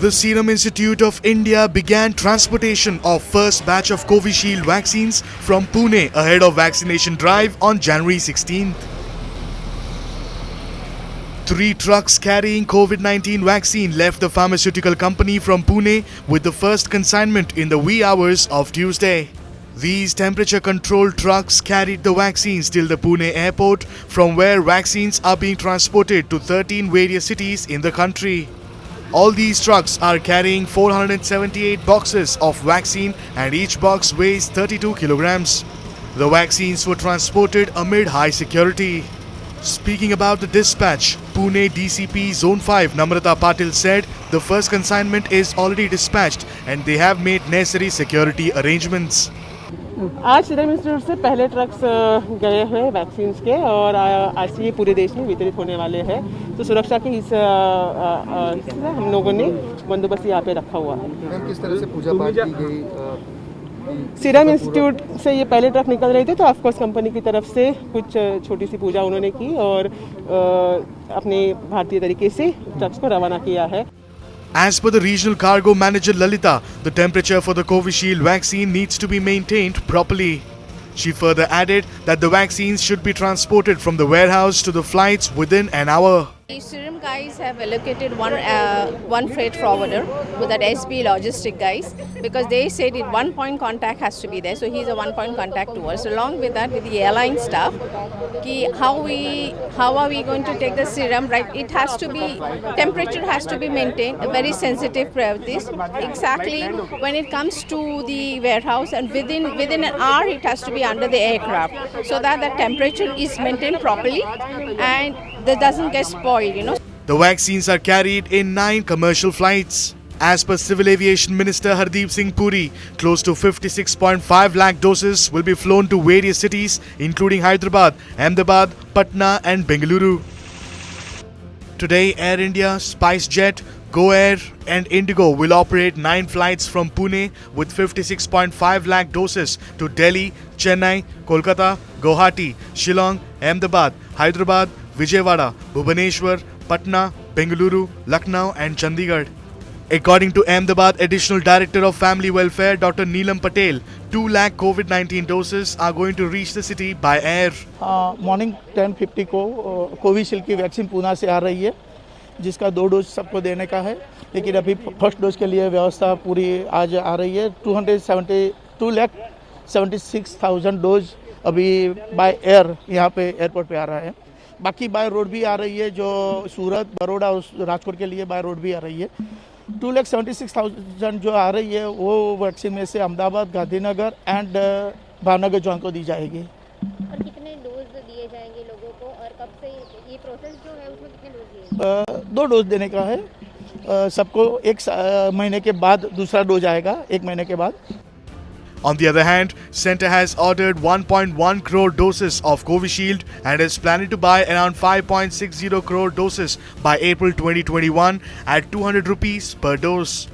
The Serum Institute of India began transportation of first batch of Covishield vaccines from Pune ahead of vaccination drive on January 16th. 3 trucks carrying COVID-19 vaccine left the pharmaceutical company from Pune with the first consignment in the wee hours of Tuesday. These temperature-controlled trucks carried the vaccines till the Pune airport, from where vaccines are being transported to 13 various cities in the country. All these trucks are carrying 478 boxes of vaccine and each box weighs 32 kilograms. The vaccines were transported amid high security. Speaking about the dispatch, Pune DCP Zone 5 Namrata Patil said the first consignment is already dispatched and they have made necessary security arrangements. आज serum institute से पहले trucks गए हैं vaccine के और आज से ये पूरे देश में वितरित होने वाले हैं। तो सुरक्षा के इस हम लोगों ने बंदोबस्त यहाँ पे रखा हुआ है। मैम, किस तरह से पूजा पाठ की गई? सीरम इंस्टीट्यूट से ये पहले ट्रक निकल रहे थे तो ऑफकोर्स कंपनी की तरफ से कुछ छोटी सी पूजा उन्होंने की और अपने भारतीय तरीके से ट्रक्स को रवाना किया है। As per the regional cargo manager Lalita, the temperature for the Covishield vaccine needs to be maintained properly. She further added that the vaccines should be transported from the warehouse to the flights within an hour. The Serum guys have allocated one freight forwarder with that SB logistic guys because they said it one point contact has to be there, so he's a one point contact to us. Along with that, with the airline staff, how are we going to take the serum? Right, it has to be temperature has to be maintained. A very sensitive this exactly when it comes to the warehouse, and within an hour it has to be under the aircraft so that the temperature is maintained properly and that doesn't get spoiled. The vaccines are carried in 9 commercial flights. As per Civil Aviation Minister Hardeep Singh Puri, close to 56.5 lakh doses will be flown to various cities including Hyderabad, Ahmedabad, Patna and Bengaluru. Today, Air India, SpiceJet, GoAir and Indigo will operate 9 flights from Pune with 56.5 lakh doses to Delhi, Chennai, Kolkata, Guwahati, Shillong, Ahmedabad, Hyderabad, Vijayawada, Bhubaneswar, Patna, Bengaluru, Lucknow and Chandigarh. According to Ahmedabad Additional Director of Family Welfare Dr. Neelam Patel, 2 lakh COVID-19 doses are going to reach the city by air. Morning 10:50 को Covishield की vaccine Poona से आ रही है, जिसका 2 dose सबको देने का है, लेकिन अभी फर्स्ट डोज के लिए व्यवस्था पूरी आज आ रही है। 276,000 डोज अभी बाय एयर यहाँ पे एयरपोर्ट पे आ रहा है। बाकी बाय रोड भी आ रही है, जो सूरत, बड़ौदा और राजकोट के लिए बाय रोड भी आ रही है। 276,000 जो आ रही है वो वैक्सीन में से अहमदाबाद, गांधीनगर एंड भावनगर जोन को दी जाएगी। और कितने डोज दिए जाएंगे लोगों को और कब से ये प्रोसेस जो है उसमें कितने डोज दिए? 2 डोज देने का है सबको। 1 महीने के बाद दूसरा डोज आएगा, 1 महीने के बाद। On the other hand, Centre has ordered 1.1 crore doses of Covishield and is planning to buy around 5.60 crore doses by April 2021 at 200 rupees per dose.